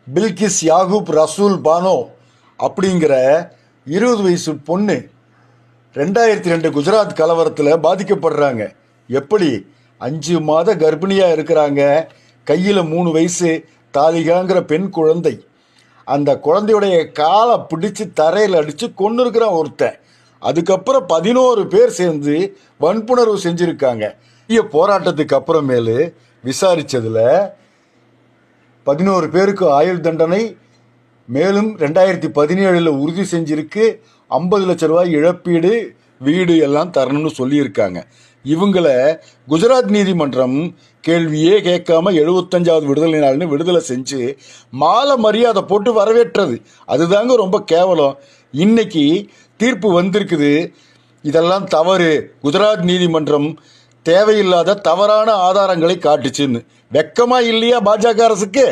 பில்கிஸ் யாகூப் ரசூல் பானோ அப்படிங்கிற 20 வயசு பொண்ணு 2002 குஜராத் கலவரத்தில் பாதிக்கப்படுறாங்க. எப்படி 5 மாத கர்ப்பிணியாக இருக்கிறாங்க. கையில் 3 வயசு தாலிகாங்கிற பெண் குழந்தை. அந்த குழந்தையுடைய காலை பிடிச்சி தரையில் அடித்து கொண்டு இருக்கிறான் ஒருத்தன். அதுக்கப்புறம் 11 பேர் சேர்ந்து வன்புணர்வு செஞ்சுருக்காங்க. போராட்டத்துக்கு அப்புறமேலு விசாரித்ததில் 11 பேருக்கு ஆயுள் தண்டனை, மேலும் 2017 உறுதி செஞ்சிருக்கு. 50 லட்ச ரூபாய் இழப்பீடு, வீடு எல்லாம் தரணும்னு சொல்லியிருக்காங்க. இவங்களை குஜராத் நீதிமன்றம் கேள்வியே கேட்காம 75வது விடுதலை நாள்னு விடுதலை செஞ்சு மாலை மரியாதை போட்டு வரவேற்றது. அதுதாங்க ரொம்ப கேவலம். இன்னைக்கு தீர்ப்பு வந்திருக்குது. இதெல்லாம் தவறு, குஜராத் நீதிமன்றம் தேவையில்லாத தவறான ஆதாரங்களை காட்டுச்சுன்னு. வெக்கமா இல்லையா பாஜக அரசுக்கு?